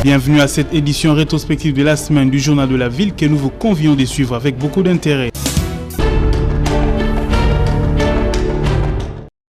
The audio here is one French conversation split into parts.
Bienvenue à cette édition rétrospective de la semaine du Journal de la Ville que nous vous convions de suivre avec beaucoup d'intérêt.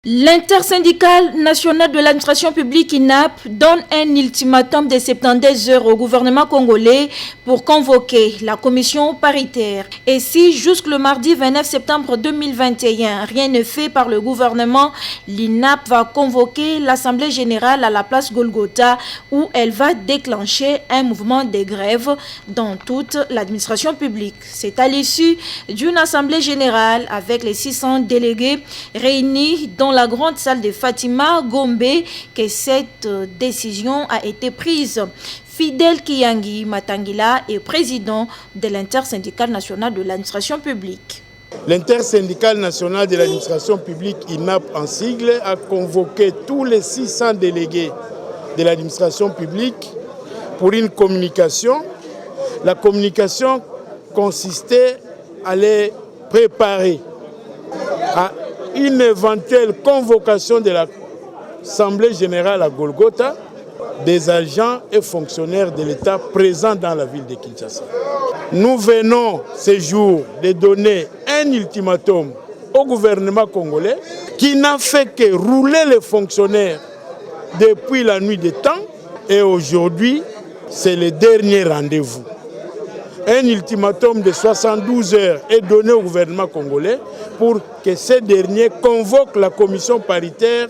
L'intersyndicale nationale de l'administration publique INAP donne un ultimatum de 72 heures au gouvernement congolais pour convoquer la commission paritaire. Et si jusqu'au mardi 29 septembre 2021, rien n'est fait par le gouvernement, l'INAP va convoquer l'Assemblée générale à la place Golgotha où elle va déclencher un mouvement de grève dans toute l'administration publique. C'est à l'issue d'une Assemblée générale avec les 600 délégués réunis dans la grande salle de Fatima Gombe que cette décision a été prise. Fidel Kiyangi Matangila est président de l'Intersyndicale nationale de l'administration publique. L'Intersyndicale nationale de l'administration publique, INAP en sigle, a convoqué tous les 600 délégués de l'administration publique pour une communication. La communication consistait à les préparer à une éventuelle convocation de l'Assemblée générale à Golgotha des agents et fonctionnaires de l'État présents dans la ville de Kinshasa. Nous venons ce jour de donner un ultimatum au gouvernement congolais qui n'a fait que rouler les fonctionnaires depuis la nuit des temps et aujourd'hui c'est le dernier rendez-vous. Un ultimatum de 72 heures est donné au gouvernement congolais pour que ce dernier convoque la commission paritaire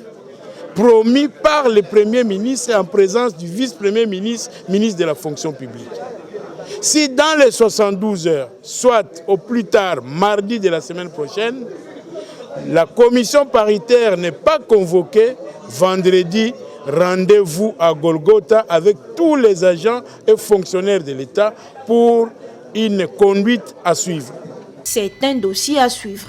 promis par le Premier ministre en présence du vice-premier ministre, ministre de la fonction publique. Si dans les 72 heures, soit au plus tard mardi de la semaine prochaine, la commission paritaire n'est pas convoquée, vendredi, rendez-vous à Golgotha avec tous les agents et fonctionnaires de l'État pour une conduite à suivre. C'est un dossier à suivre.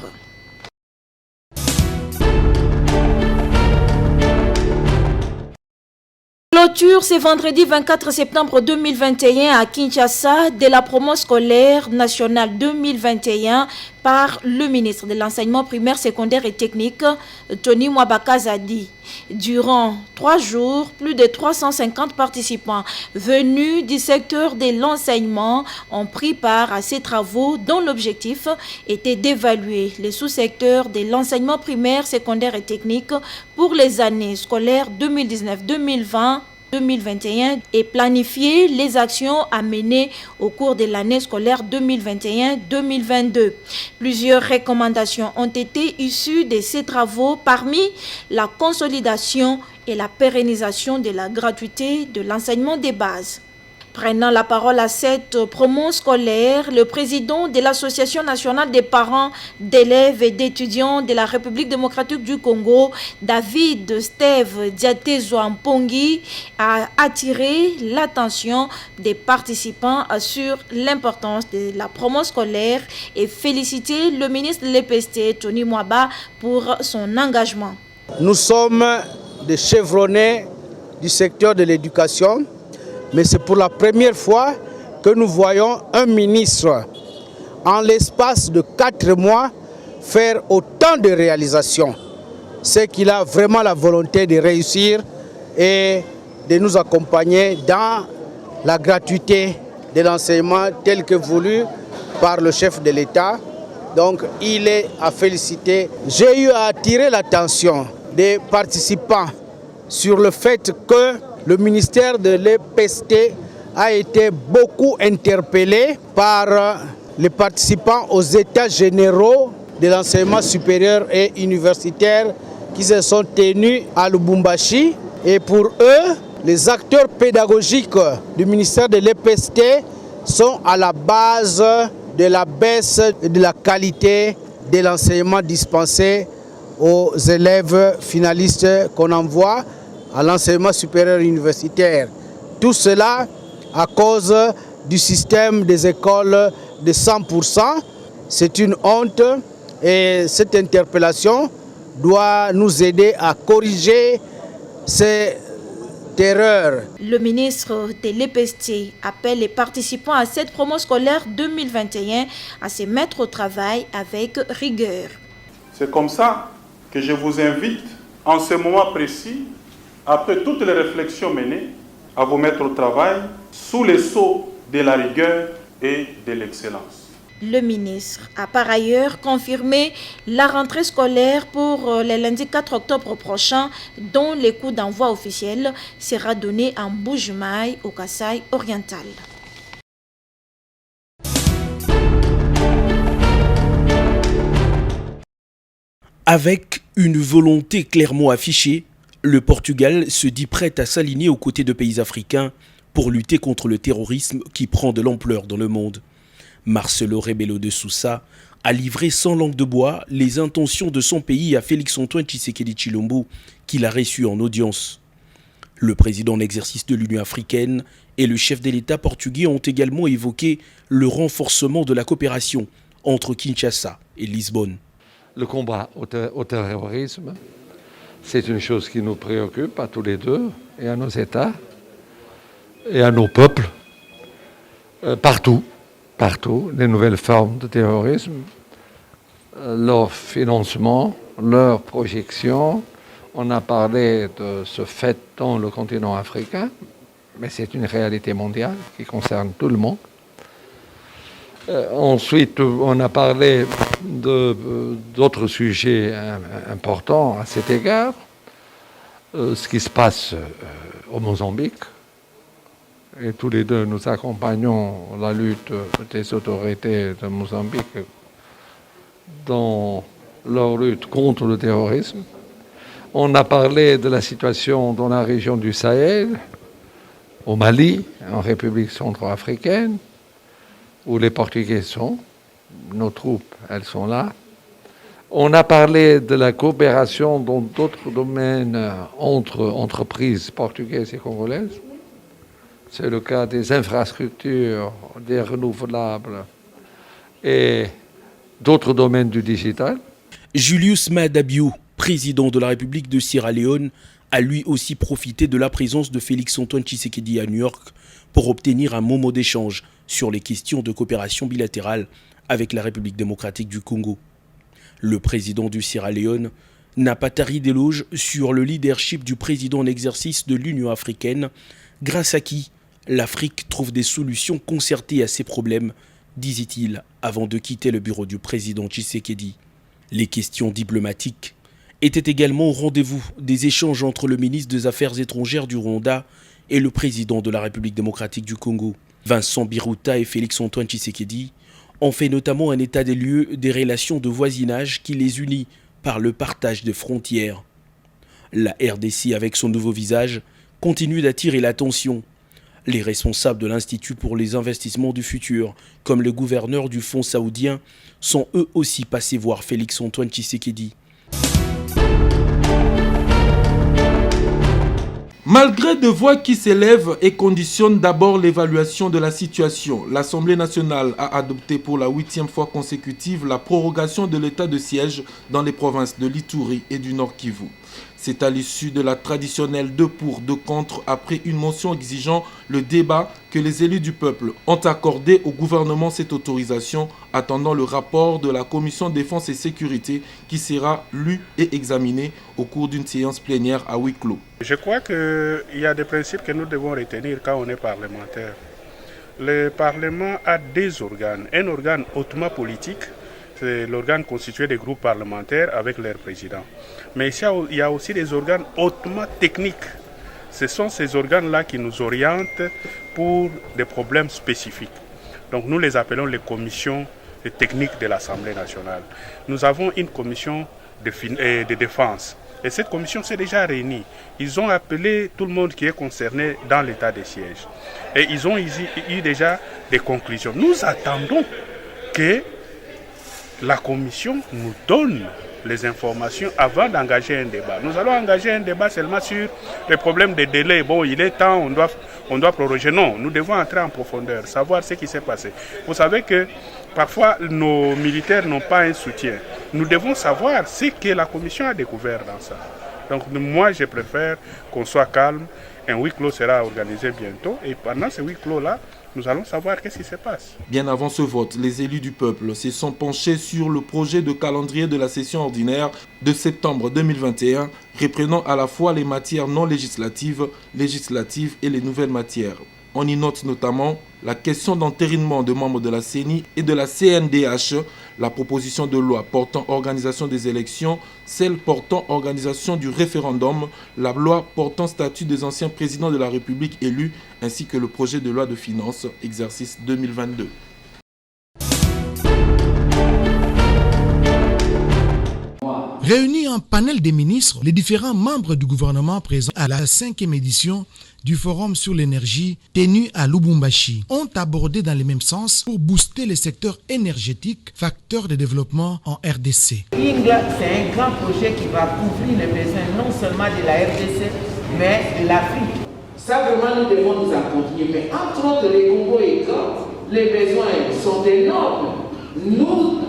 Clôture ce vendredi 24 septembre 2021 à Kinshasa de la promo scolaire nationale 2021 par le ministre de l'Enseignement primaire, secondaire et technique, Tony Mwabaka Zadi. Durant 3 jours, plus de 350 participants venus du secteur de l'enseignement ont pris part à ces travaux dont l'objectif était d'évaluer les sous-secteurs de l'enseignement primaire, secondaire et technique pour les années scolaires 2019-2020. 2021 et planifier les actions à mener au cours de l'année scolaire 2021-2022. Plusieurs recommandations ont été issues de ces travaux, parmi la consolidation et la pérennisation de la gratuité de l'enseignement des bases. Prenant la parole à cette promo scolaire, le président de l'Association nationale des parents d'élèves et d'étudiants de la République démocratique du Congo, David Steve Diaté-Zouampongi, a attiré l'attention des participants sur l'importance de la promo scolaire et félicité le ministre de l'EPST, Tony Mwaba, pour son engagement. Nous sommes des chevronnés du secteur de l'éducation. Mais c'est pour la première fois que nous voyons un ministre, en l'espace de 4 mois, faire autant de réalisations. C'est qu'il a vraiment la volonté de réussir et de nous accompagner dans la gratuité de l'enseignement tel que voulu par le chef de l'État. Donc il est à féliciter. J'ai eu à attirer l'attention des participants sur le fait que le ministère de l'EPST a été beaucoup interpellé par les participants aux états généraux de l'enseignement supérieur et universitaire qui se sont tenus à Lubumbashi. Et pour eux, les acteurs pédagogiques du ministère de l'EPST sont à la base de la baisse de la qualité de l'enseignement dispensé aux élèves finalistes qu'on envoie à l'enseignement supérieur universitaire. Tout cela à cause du système des écoles de 100%. C'est une honte et cette interpellation doit nous aider à corriger ces erreurs. Le ministre de l'EPST appelle les participants à cette promo scolaire 2021 à se mettre au travail avec rigueur. C'est comme ça que je vous invite en ce moment précis, après toutes les réflexions menées, à vous mettre au travail sous le sceau de la rigueur et de l'excellence. Le ministre a par ailleurs confirmé la rentrée scolaire pour le lundi 4 octobre prochain, dont le coup d'envoi officiel sera donné en Bujumaï, au Kasaï oriental. Avec une volonté clairement affichée, le Portugal se dit prêt à s'aligner aux côtés de pays africains pour lutter contre le terrorisme qui prend de l'ampleur dans le monde. Marcelo Rebelo de Sousa a livré sans langue de bois les intentions de son pays à Félix-Antoine Tshisekedi Tshilombo, qu'il a reçu en audience. Le président en exercice de l'Union africaine et le chef de l'État portugais ont également évoqué le renforcement de la coopération entre Kinshasa et Lisbonne. Le combat au terrorisme, c'est une chose qui nous préoccupe à tous les deux, et à nos États, et à nos peuples, partout, les nouvelles formes de terrorisme, leur financement, leur projection. On a parlé de ce fait dans le continent africain, mais c'est une réalité mondiale qui concerne tout le monde. Ensuite, on a parlé d'autres sujets importants à cet égard. Ce qui se passe au Mozambique. Et tous les deux, nous accompagnons la lutte des autorités de Mozambique dans leur lutte contre le terrorisme. On a parlé de la situation dans la région du Sahel, au Mali, en République centrafricaine, où les Portugais sont. Nos troupes, elles sont là. On a parlé de la coopération dans d'autres domaines entre entreprises portugaises et congolaises. C'est le cas des infrastructures, des renouvelables et d'autres domaines du digital. Julius Maada Bio, président de la République de Sierra Leone, a lui aussi profité de la présence de Félix-Antoine Tshisekedi à New York pour obtenir un moment d'échange sur les questions de coopération bilatérale avec la République démocratique du Congo. Le président du Sierra Leone n'a pas tari d'éloges sur le leadership du président en exercice de l'Union africaine, grâce à qui l'Afrique trouve des solutions concertées à ses problèmes, disait-il avant de quitter le bureau du président Tshisekedi. Les questions diplomatiques étaient également au rendez-vous des échanges entre le ministre des Affaires étrangères du Rwanda et le président de la République démocratique du Congo. Vincent Biruta et Félix-Antoine Tshisekedi ont fait notamment un état des lieux des relations de voisinage qui les unit par le partage de frontières. La RDC, avec son nouveau visage, continue d'attirer l'attention. Les responsables de l'Institut pour les investissements du futur, comme le gouverneur du fonds saoudien, sont eux aussi passés voir Félix-Antoine Tshisekedi. Malgré des voix qui s'élèvent et conditionnent d'abord l'évaluation de la situation, l'Assemblée nationale a adopté pour la 8e fois consécutive la prorogation de l'état de siège dans les provinces de l'Ituri et du Nord Kivu. C'est à l'issue de la traditionnelle 2 pour 2 contre après une motion exigeant le débat que les élus du peuple ont accordé au gouvernement cette autorisation, attendant le rapport de la commission défense et sécurité qui sera lu et examiné au cours d'une séance plénière à huis clos. Je crois qu'il y a des principes que nous devons retenir quand on est parlementaire. Le Parlement a 2 organes. Un organe hautement politique, c'est l'organe constitué des groupes parlementaires avec leur président. Mais ici, il y a aussi des organes hautement techniques. Ce sont ces organes-là qui nous orientent pour des problèmes spécifiques. Donc nous les appelons les commissions techniques de l'Assemblée nationale. Nous avons une commission de défense. Et cette commission s'est déjà réunie. Ils ont appelé tout le monde qui est concerné dans l'état de siège. Et ils ont eu déjà des conclusions. Nous attendons que la commission nous donne les informations avant d'engager un débat. Nous allons engager un débat seulement sur les problèmes de délai. Bon, il est temps, on doit proroger. Non, nous devons entrer en profondeur, savoir ce qui s'est passé. Vous savez que parfois nos militaires n'ont pas un soutien. Nous devons savoir ce que la commission a découvert dans ça. Donc moi, je préfère qu'on soit calme. Un huis clos sera organisé bientôt et pendant ce huis clos-là, nous allons savoir qu'est-ce qui se passe. Bien avant ce vote, les élus du peuple se sont penchés sur le projet de calendrier de la session ordinaire de septembre 2021, reprenant à la fois les matières non législatives, législatives et les nouvelles matières. On y note notamment la question d'entérinement de membres de la CENI et de la CNDH, la proposition de loi portant organisation des élections, celle portant organisation du référendum, la loi portant statut des anciens présidents de la République élus, ainsi que le projet de loi de finances exercice 2022. Réunis en panel des ministres, les différents membres du gouvernement présents à la 5e édition du Forum sur l'énergie tenu à Lubumbashi ont abordé dans le même sens pour booster le secteur énergétique, facteur de développement en RDC. INGLA, c'est un grand projet qui va couvrir les besoins non seulement de la RDC, mais de l'Afrique. Ça, vraiment, nous devons nous accompagner. Mais entre autres, les Congo et Gand, les besoins sont énormes. Nous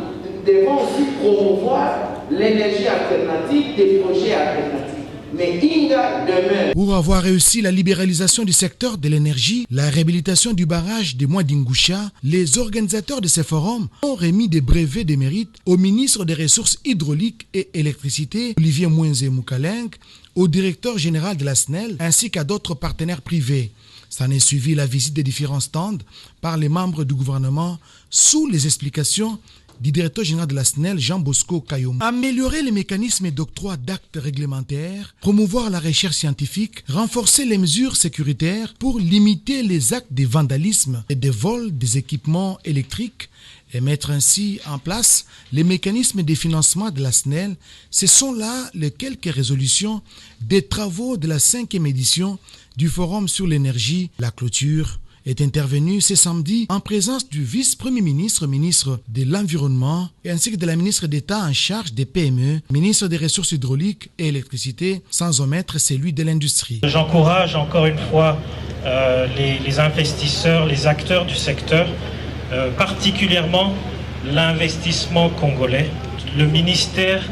devons aussi promouvoir l'énergie alternative, des projets alternatifs. Mais INGA demeure. Pour avoir réussi la libéralisation du secteur de l'énergie, la réhabilitation du barrage des Mois d'Ingusha, les organisateurs de ces forums ont remis des brevets de mérite au ministre des Ressources hydrauliques et électricité, Olivier Mwenze Moukaleng, au directeur général de la SNEL, ainsi qu'à d'autres partenaires privés. S'en est suivi la visite des différents stands par les membres du gouvernement sous les explications du directeur général de la SNEL, Jean Bosco Kayom. Améliorer les mécanismes d'octroi d'actes réglementaires, promouvoir la recherche scientifique, renforcer les mesures sécuritaires pour limiter les actes de vandalisme et de vol des équipements électriques et mettre ainsi en place les mécanismes de financement de la SNEL. Ce sont là les quelques résolutions des travaux de la 5e édition du Forum sur l'énergie. La clôture est intervenu ce samedi en présence du vice-premier ministre, ministre de l'Environnement, ainsi que de la ministre d'État en charge des PME, ministre des Ressources hydrauliques et électricité, sans omettre celui de l'industrie. J'encourage encore une fois les investisseurs, les acteurs du secteur, particulièrement l'investissement congolais, le ministère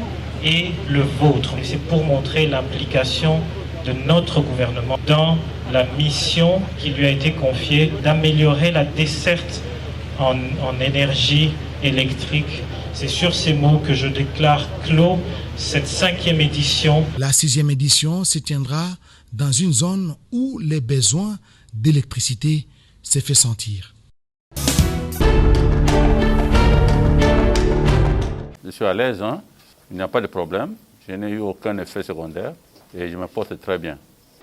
et le vôtre. C'est pour montrer l'implication de notre gouvernement dans la mission qui lui a été confiée d'améliorer la desserte en énergie électrique. C'est sur ces mots que je déclare clos cette 5e édition. La 6e édition se tiendra dans une zone où les besoins d'électricité se fait sentir. Je suis à l'aise, il n'y a pas de problème. Je n'ai eu aucun effet secondaire et je me porte très bien.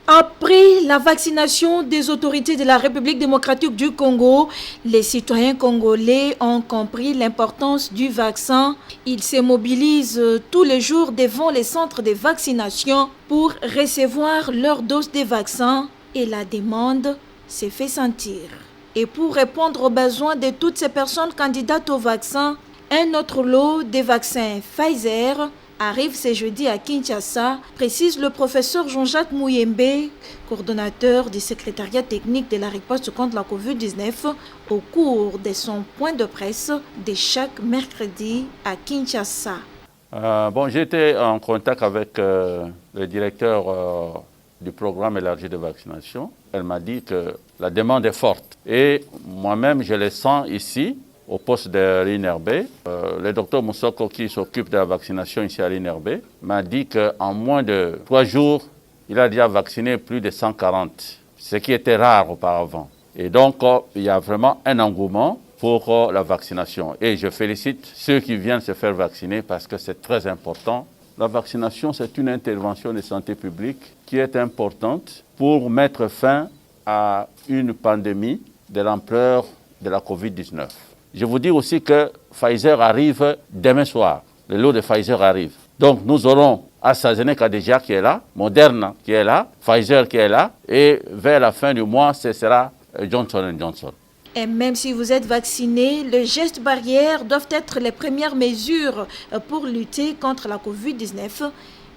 Après la vaccination des autorités de la République démocratique du Congo, les citoyens congolais ont compris l'importance du vaccin. Ils se mobilisent tous les jours devant les centres de vaccination pour recevoir leur dose de vaccin et la demande s'est fait sentir. Et pour répondre aux besoins de toutes ces personnes candidates au vaccin, un autre lot de vaccins Pfizer arrive ce jeudi à Kinshasa, précise le professeur Jean-Jacques Mouyembe, coordonnateur du secrétariat technique de la riposte contre la COVID-19, au cours de son point de presse de chaque mercredi à Kinshasa. J'étais en contact avec le directeur du programme élargi de vaccination. Elle m'a dit que la demande est forte. Et moi-même, je le sens ici, au poste de l'INRB. Le docteur Moussoko, qui s'occupe de la vaccination ici à l'INRB, m'a dit qu'en moins de 3 jours, il a déjà vacciné plus de 140, ce qui était rare auparavant. Et donc, il y a vraiment un engouement pour la vaccination. Et je félicite ceux qui viennent se faire vacciner parce que c'est très important. La vaccination, c'est une intervention de santé publique qui est importante pour mettre fin à une pandémie de l'ampleur de la COVID-19. Je vous dis aussi que Pfizer arrive demain soir. Le lot de Pfizer arrive. Donc nous aurons AstraZeneca déjà qui est là, Moderna qui est là, Pfizer qui est là, et vers la fin du mois, ce sera Johnson & Johnson. Et même si vous êtes vacciné, les gestes barrières doivent être les premières mesures pour lutter contre la COVID-19,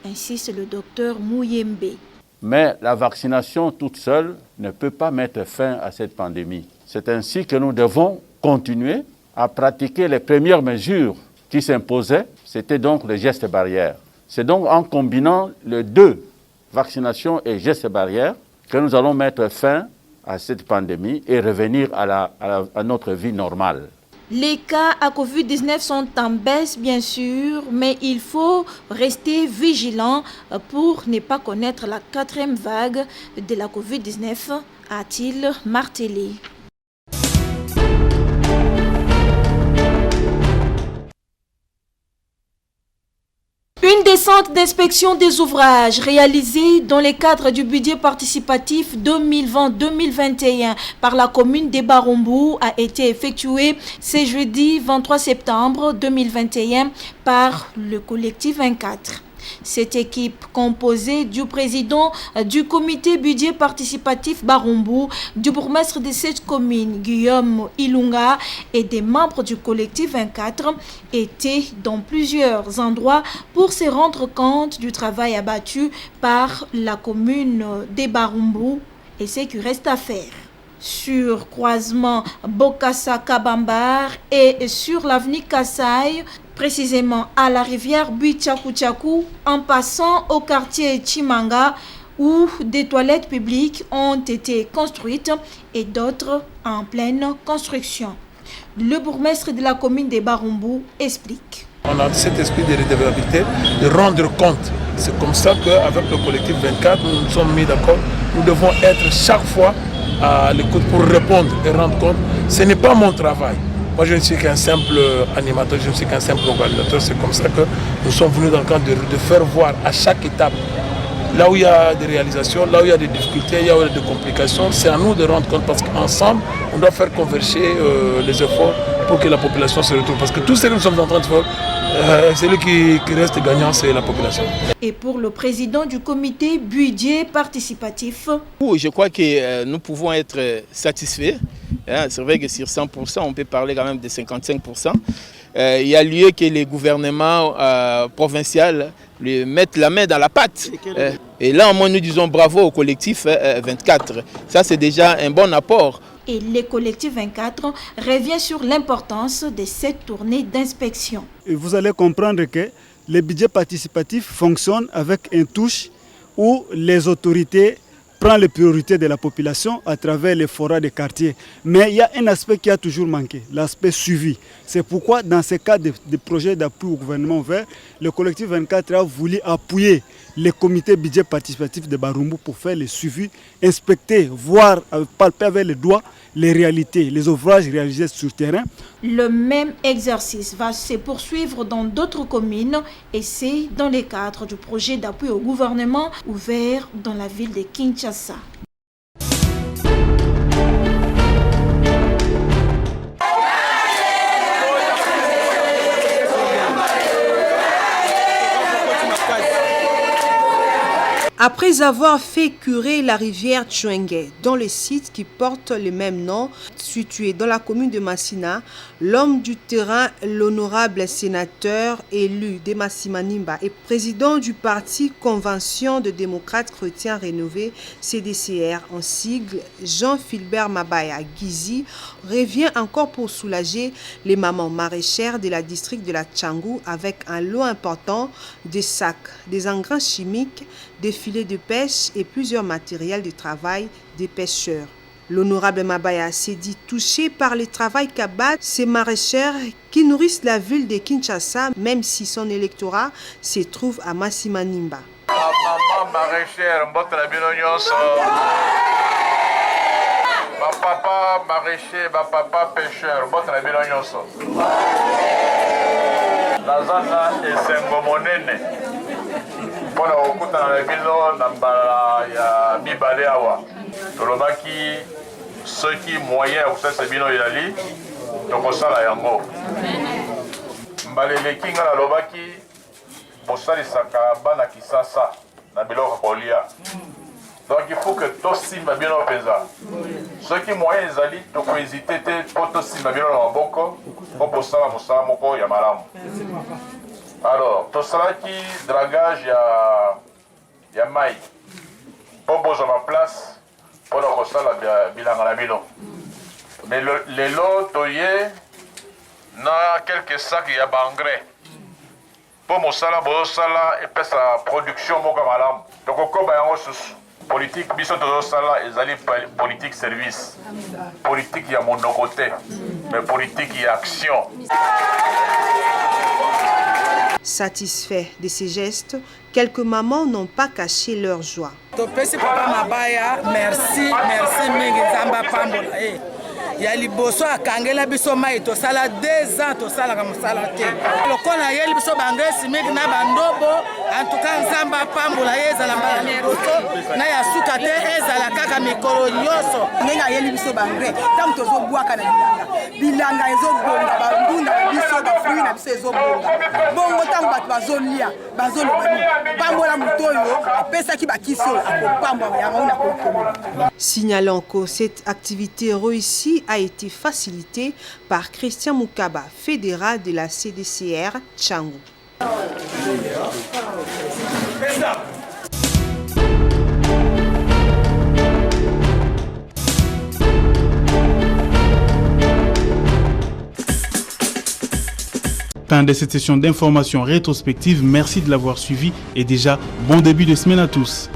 insiste le docteur Mouyembe. Mais la vaccination toute seule ne peut pas mettre fin à cette pandémie. C'est ainsi que nous devons continuer à pratiquer les premières mesures qui s'imposaient, c'était donc les gestes barrières. C'est donc en combinant les deux, vaccination et gestes barrières, que nous allons mettre fin à cette pandémie et revenir à notre vie normale. Les cas à COVID-19 sont en baisse, bien sûr, mais il faut rester vigilant pour ne pas connaître la 4e vague de la COVID-19, a-t-il martelé. Une descente d'inspection des ouvrages réalisée dans le cadre du budget participatif 2020-2021 par la commune de Barumbu a été effectuée ce jeudi 23 septembre 2021 par le collectif 24. Cette équipe, composée du président du comité budget participatif Barumbu, du bourgmestre de cette commune, Guillaume Ilunga, et des membres du collectif 24, était dans plusieurs endroits pour se rendre compte du travail abattu par la commune de Barumbu et ce qui reste à faire. Sur croisement Bokassa-Kabambar et sur l'avenue Kassai, précisément à la rivière Buitchaku, en passant au quartier Chimanga, où des toilettes publiques ont été construites et d'autres en pleine construction. Le bourgmestre de la commune de Barumbu explique. On a cet esprit de redevabilité, de rendre compte. C'est comme ça qu'avec le collectif 24, nous nous sommes mis d'accord. Nous devons être chaque fois à l'écoute pour répondre et rendre compte. Ce n'est pas mon travail. Moi, je ne suis qu'un simple animateur, je ne suis qu'un simple organisateur. C'est comme ça que nous sommes venus dans le cadre de faire voir à chaque étape, là où il y a des réalisations, là où il y a des difficultés, là où il y a des complications, c'est à nous de rendre compte parce qu'ensemble, on doit faire converger les efforts pour que la population se retrouve. Parce que tout ce que nous sommes en train de faire, celui qui reste gagnant, c'est la population. Et pour le président du comité budget participatif, je crois que nous pouvons être satisfaits. C'est vrai que sur 100%, on peut parler quand même de 55%. Il y a lieu que les gouvernements provinciaux mettent la main dans la pâte. Et là, au moins, nous disons bravo au collectif 24. Ça, c'est déjà un bon apport. Et le collectif 24 revient sur l'importance de cette tournée d'inspection. Et vous allez comprendre que le budget participatif fonctionne avec une touche où les autorités prennent les priorités de la population à travers les forats des quartiers. Mais il y a un aspect qui a toujours manqué, l'aspect suivi. C'est pourquoi dans ce cas de projets d'appui au gouvernement vert, le collectif 24 a voulu appuyer les comités budget participatif de Barumbu pour faire le suivi, inspecter, voir, palper avec les doigts les réalités, les ouvrages réalisés sur terrain. Le même exercice va se poursuivre dans d'autres communes et c'est dans le cadre du projet d'appui au gouvernement ouvert dans la ville de Kinshasa. Après avoir fait curer la rivière Tchouengue dans le site qui porte le même nom, situé dans la commune de Massina, l'homme du terrain, l'honorable sénateur élu de Massimanimba et président du parti Convention de démocrates chrétiens rénovés, CDCR en sigle, Jean-Philbert Mabaya Gizi, revient encore pour soulager les mamans maraîchères de la district de la Tchangou avec un lot important de sacs, des engrais chimiques, des filets de pêche et plusieurs matériels de travail des pêcheurs. L'honorable Mabaya s'est dit touché par le travail qu'abattent ces maraîchères qui nourrissent la ville de Kinshasa, même si son électorat se trouve à Massimanimba. Maman maraîchère, ma papa maraîcher, ma papa pêcheur, Lazana et Sengomonene. Pona okuta na bino na mbala ya mibale awa tolobaki soki moyen okutasa bino yali tokosala yango mbala eleki nga nalobaki bosalisaka bana Kisasa na biloko kolia donc il faut que tosimba bino mpenza soki moyen ezali tokohésite te mpo tosimba bino na maboko mpo bosala mosala moko ya malamu. Alors, tout cela qui dragage ya mai pour poser ma place pour le ça la bilan la bino. Mais les lots toyé na quelques sacs ya engrais. Pour mon sala et puis sa production mo kamalam. Donc ko ba yango susu. Politique biso to sala ezali politique service. Politique ya mon côté. Mais politique ya action. Satisfaits de ces gestes, quelques mamans n'ont pas caché leur joie. Merci, mingi Nzamba pambola. Ya liboso akangela biso mai to sala 2 ans to sala ka musala te. Lokona yeli biso bangesi mingi na bandobo en tout cas Nzamba pambola yezala mbala liboso na ya suka te ezala kaka mikolo nyoso. Ngenga yeli biso bangre tam to zo bwaka na bilanga ezobonga bandunda biso ba fruit na biso ezobonga. Bongo tam bat bazolia bazoloba ni pambola mutoyo apesa ki bakiso akopamba yango na kokoma. Signalant que cette activité réussie a été facilitée par Christian Moukaba, fédéral de la CDCR Tchangou. Fin de cette session d'information rétrospective. Merci de l'avoir suivi et déjà bon début de semaine à tous.